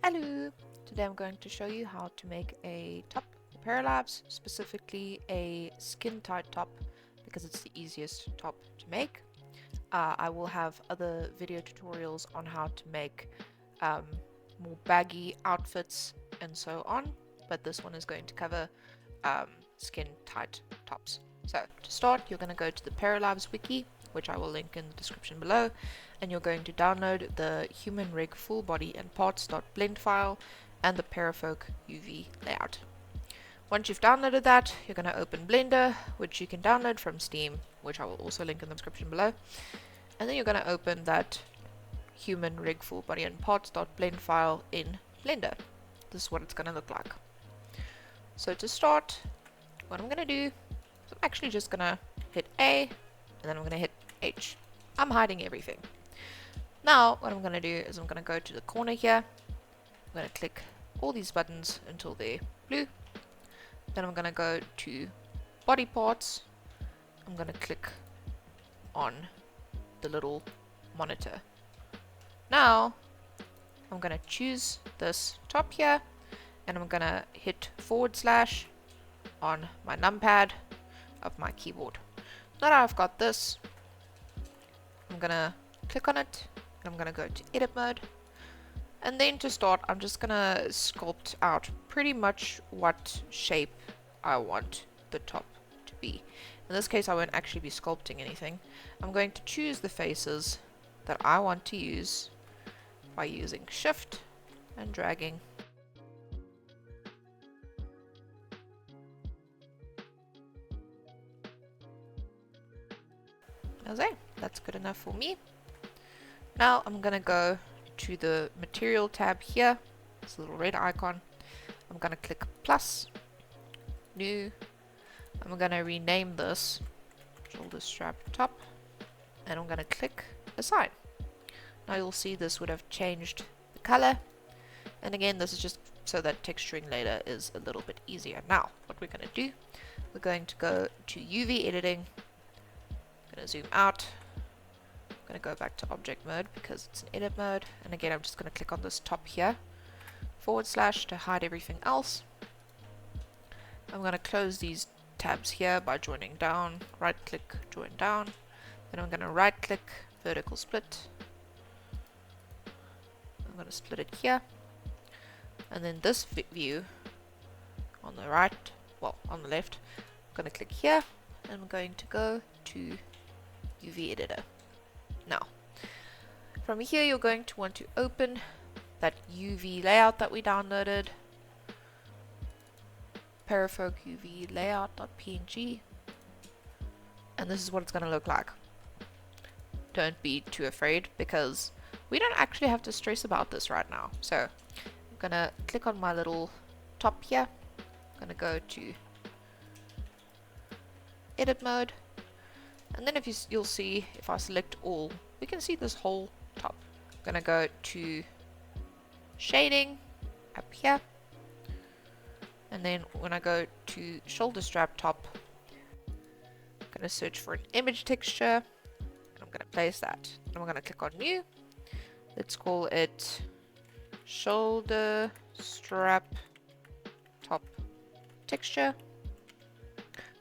Hello! Today I'm going to show you how to make a top for Paralives, specifically a skin tight top because it's the easiest top to make. I will have other video tutorials on how to make more baggy outfits and so on, but this one is going to cover skin tight tops. So to start, you're going to go to the Paralives wiki, which I will link in the description below, and you're going to download the human rig full body and parts.blend file and the Parafolk UV layout. Once you've downloaded that, you're going to open Blender, which you can download from Steam, which I will also link in the description below, and then you're going to open that human rig full body and parts.blend file in Blender. This is what it's going to look like. So to start, what I'm going to do is I'm actually just going to hit A, and then I'm going to hit H. I'm hiding everything. Now, what I'm going to do is I'm going to go to the corner here. I'm going to click all these buttons until they're blue. Then I'm going to go to body parts. I'm going to click on the little monitor. Now, I'm going to choose this top here, and I'm going to hit / on my numpad of my keyboard. Now that I've got this, I'm going to click on it, and I'm going to go to edit mode. And then to start, I'm just going to sculpt out pretty much what shape I want the top to be. In this case, I won't actually be sculpting anything. I'm going to choose the faces that I want to use by using Shift and dragging. Okay, that's good enough for me. Now I'm going to go to the material tab here, this little red icon. I'm going to click plus, new. I'm going to rename this shoulder strap top, and I'm going to click assign. Now you'll see this would have changed the color, and again this is just so that texturing later is a little bit easier. Now what we're going to do, we're going to go to UV editing. I'm going to zoom out. I'm going to go back to object mode because it's an edit mode, and again I'm just going to click on this top here, / to hide everything else. I'm going to close these tabs here by joining down, right click, join down. Then I'm going to right click, vertical split. I'm going to split it here, and then this view on the right, well on the left, I'm going to click here, and I'm going to go to UV editor. Now, from here you're going to want to open that UV layout that we downloaded, Parafolk UV layout.png, and this is what it's going to look like. Don't be too afraid because we don't actually have to stress about this right now. So I'm going to click on my little top here. I'm going to go to edit mode. And then if you'll see, if I select all, we can see this whole top. I'm going to go to shading up here. And then when I go to shoulder strap top, I'm going to search for an image texture. And I'm going to place that. And I'm going to click on new. Let's call it shoulder strap top texture.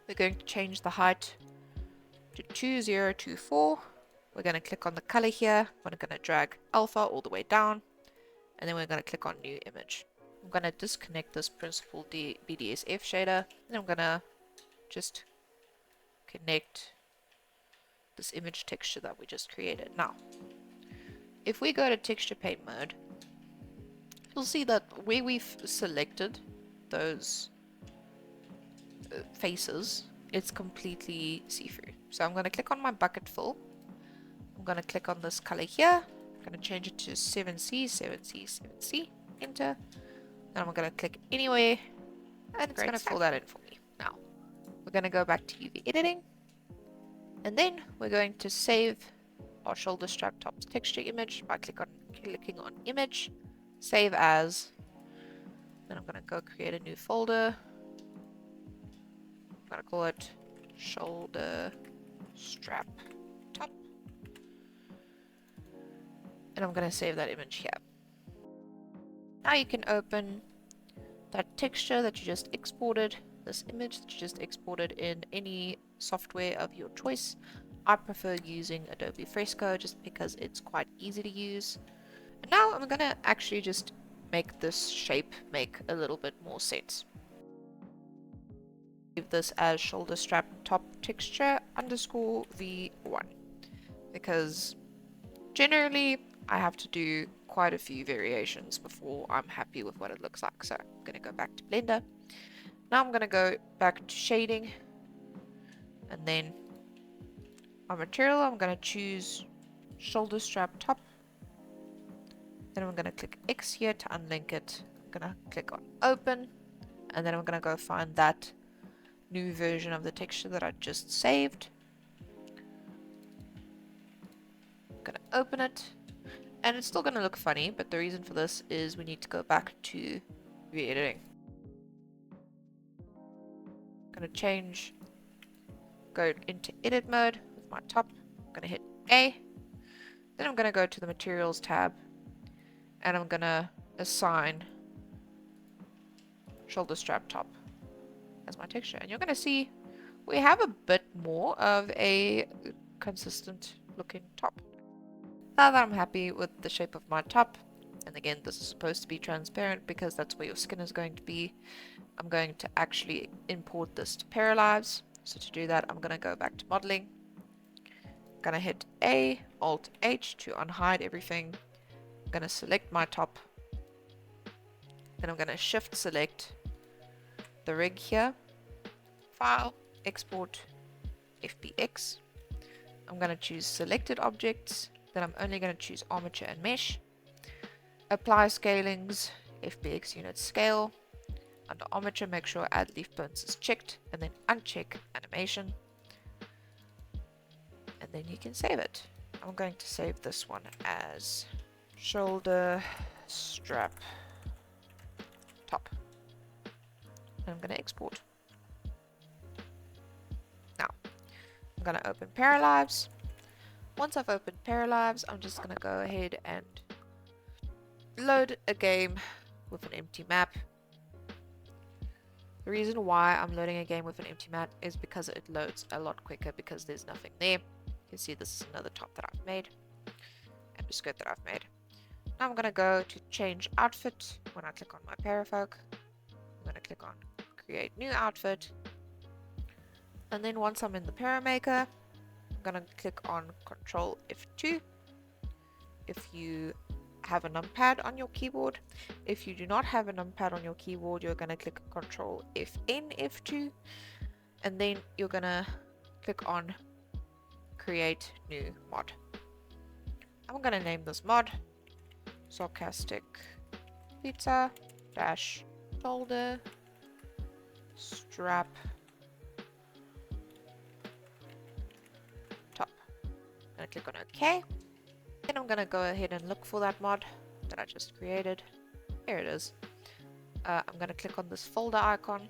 We're going to change the height to 2024. We're going to click on the color here. We're going to drag alpha all the way down, and then we're going to click on new image. I'm going to disconnect this principal BDSF shader, and I'm going to just connect this image texture that we just created. Now, if we go to texture paint mode, you'll see that where we've selected those faces, it's completely see-through. So I'm going to click on my bucket fill. I'm going to click on this color here. I'm going to change it to 7C, 7C, 7C, enter. Then I'm going to click anywhere, and it's going to fill that in for me. Now, we're going to go back to UV editing, and then we're going to save our shoulder strap tops texture image by clicking on image, save as. Then I'm going to go create a new folder. I'm going to call it shoulder strap top, and I'm going to save that image here. Now you can open that texture that you just exported, this image that you just exported in any software of your choice. I prefer using Adobe Fresco just because it's quite easy to use. And now I'm gonna actually just make this shape make a little bit more sense. Leave this as shoulder strap top texture underscore V1 because generally I have to do quite a few variations before I'm happy with what it looks like. So I'm gonna go back to Blender. Now I'm gonna go back to shading, and then my material, I'm gonna choose shoulder strap top. Then I'm gonna click X here to unlink it. I'm gonna click on open, and then I'm gonna go find that new version of the texture that I just saved. I'm gonna open it, and it's still gonna look funny, but the reason for this is we need to go back to re-editing. I'm gonna go into edit mode with my top. I'm gonna hit A. Then I'm gonna go to the materials tab, and I'm gonna assign shoulder strap top as my texture. And you're gonna see we have a bit more of a consistent looking top. Now that I'm happy with the shape of my top, and again this is supposed to be transparent because that's where your skin is going to be, I'm going to actually import this to Paralives. So to do that, I'm going to go back to modeling. I'm going to hit A, Alt H to unhide everything. I'm going to select my top. Then I'm going to shift select the rig here. File, export, FBX. I'm going to choose selected objects. Then I'm only going to choose armature and mesh. Apply scalings, FBX unit scale. Under armature, make sure add leaf bones is checked, and then uncheck animation, and then you can save it. I'm going to save this one as shoulder strap top, and I'm going to export. Now I'm going to open Paralives. Once I've opened Paralives, I'm just going to go ahead and load a game with an empty map. The reason why I'm loading a game with an empty map is because it loads a lot quicker because there's nothing there. You can see this is another top that I've made and a skirt that I've made. Now I'm going to go to change outfit. When I click on my parafolk, I'm going to click on create new outfit. And then once I'm in the paramaker, I'm going to click on Control F2 if you have a numpad on your keyboard. If you do not have a numpad on your keyboard, you're going to click Control FN F2, and then you're going to click on create new mod. I'm going to name this mod sarcastic pizza dash shoulder strap top. I'm going to click on OK. Then I'm going to go ahead and look for that mod that I just created. Here it is. I'm going to click on this folder icon,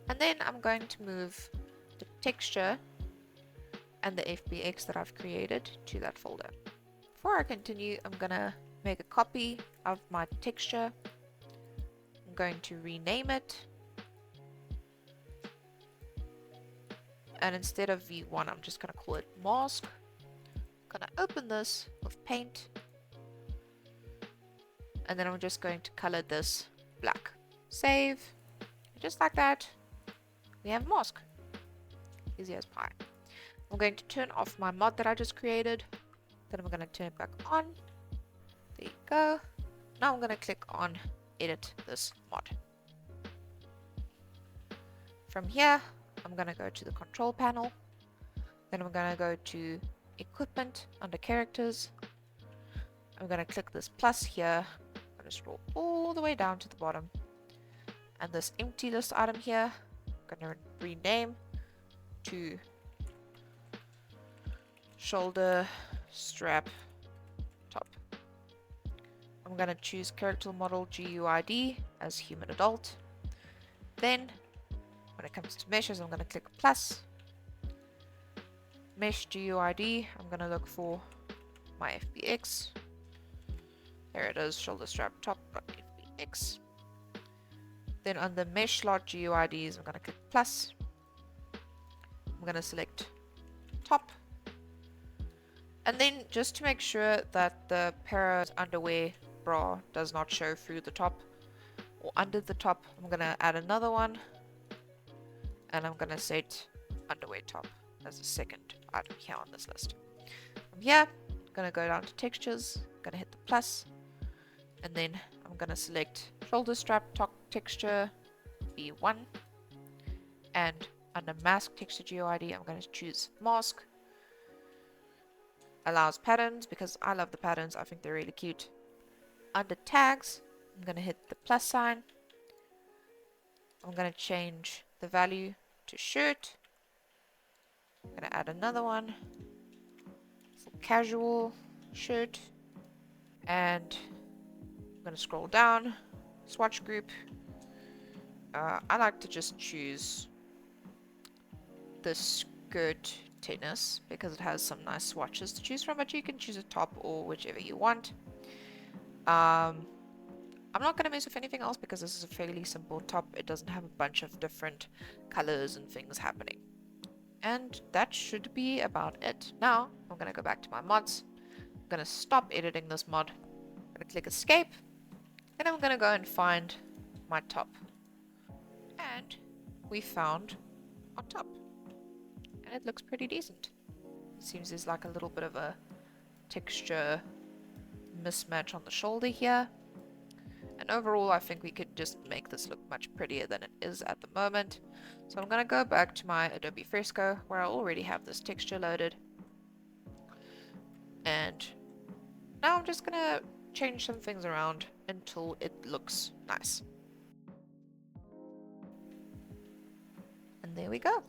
and then I'm going to move the texture and the FBX that I've created to that folder. Before I continue, I'm going to make a copy of my texture. I'm going to rename it, and instead of V1, I'm just going to call it mask. I'm going to open this with paint, and then I'm just going to color this black. Save. Just like that, we have a mask. Easy as pie. I'm going to turn off my mod that I just created. Then I'm going to turn it back on. There you go. Now I'm going to click on edit this mod. From here, I'm going to go to the control panel. Then I'm going to go to equipment under characters. I'm going to click this plus here. I'm going to scroll all the way down to the bottom. And this empty list item here, I'm going to rename to shoulder strap top. I'm going to choose character model GUID as human adult. Then when it comes to meshes, I'm going to click plus. Mesh GUID, I'm going to look for my FBX. There it is, shoulder strap top X. Then on the mesh slot GUIDs, I'm going to click plus. I'm going to select top. And then just to make sure that the Para's underwear bra does not show through the top or under the top, I'm going to add another one. And I'm going to set underwear top as the second item here on this list. From here, I'm going to go down to textures, I'm going to hit the plus, and then I'm going to select shoulder strap top texture B1, and under mask texture GUID, I'm going to choose mask. Allows patterns because I love the patterns, I think they're really cute. Under tags, I'm going to hit the plus sign. I'm going to change the value to shirt. I'm going to add another one for casual shirt, and I'm going to scroll down, swatch group. I like to just choose the skirt tennis because it has some nice swatches to choose from, but you can choose a top or whichever you want. I'm not going to mess with anything else because this is a fairly simple top. It doesn't have a bunch of different colors and things happening. And that should be about it. Now, I'm going to go back to my mods. I'm going to stop editing this mod. I'm going to click escape. And I'm going to go and find my top. And we found our top. And it looks pretty decent. It seems there's like a little bit of a texture mismatch on the shoulder here. And overall, I think we could just make this look much prettier than it is at the moment. So I'm going to go back to my Adobe Fresco where I already have this texture loaded. And now I'm just going to change some things around until it looks nice. And there we go.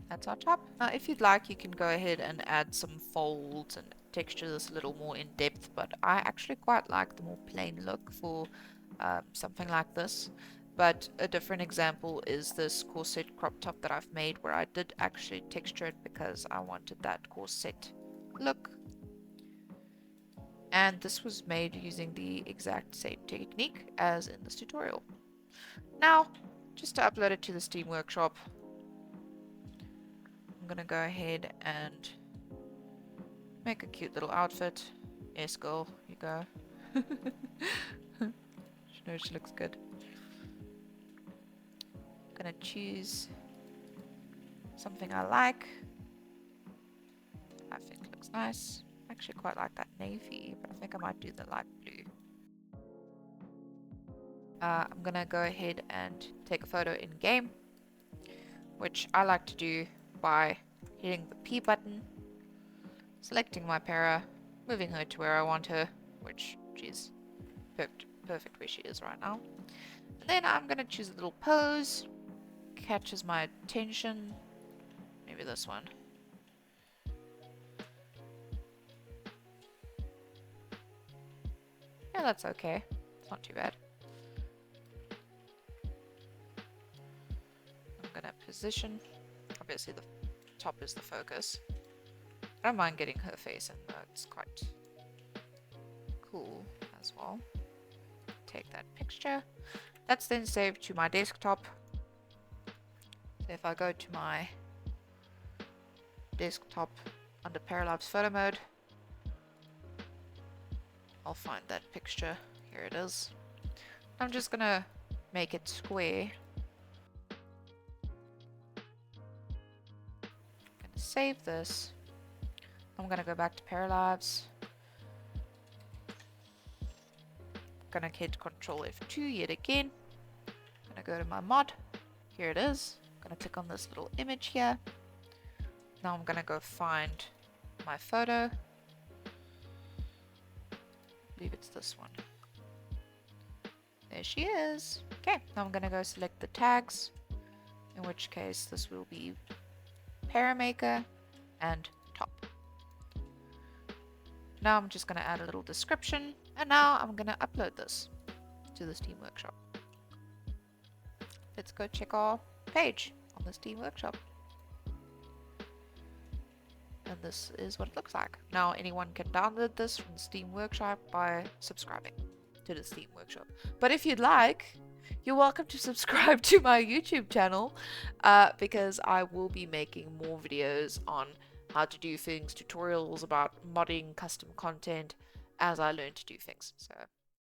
That's our top. Now if you'd like, you can go ahead and add some folds and texture this a little more in depth, but I actually quite like the more plain look for something like this. But a different example is this corset crop top that I've made, where I did actually texture it because I wanted that corset look. And this was made using the exact same technique as in this tutorial. Now, just to upload it to the Steam Workshop, I'm gonna go ahead and make a cute little outfit. Yes, girl, you go. She knows she looks good. Gonna choose something I like. I think it looks nice. I actually quite like that navy, but I think I might do the light blue. I'm gonna go ahead and take a photo in game, which I like to do by hitting the P button, selecting my para, moving her to where I want her, which she's perfect where she is right now. And then I'm gonna choose a little pose, catches my attention, maybe this one. Yeah, that's okay. It's not too bad. I'm gonna position. Obviously the top is the focus. I don't mind getting her face in though, it's quite cool as well. Take that picture. That's then saved to my desktop. So if I go to my desktop under Paralives photo mode, I'll find that picture. Here it is. I'm just gonna make it square. Gonna save this. I'm gonna go back to Paralives. Gonna hit Control F2 yet again. Gonna go to my mod. Here it is. Gonna click on this little image here. Now I'm gonna go find my photo. I believe it's this one. There she is. Okay, now I'm gonna go select the tags, in which case this will be Paramaker and top. Now I'm just gonna add a little description, and now I'm gonna upload this to the Steam Workshop. Let's go check our page on the Steam Workshop. And this is what it looks like. Now anyone can download this from the Steam Workshop by subscribing. to this theme workshop. But if you'd like, you're welcome to subscribe to my YouTube channel, because I will be making more videos on how to do things, tutorials about modding, custom content, as I learn to do things. So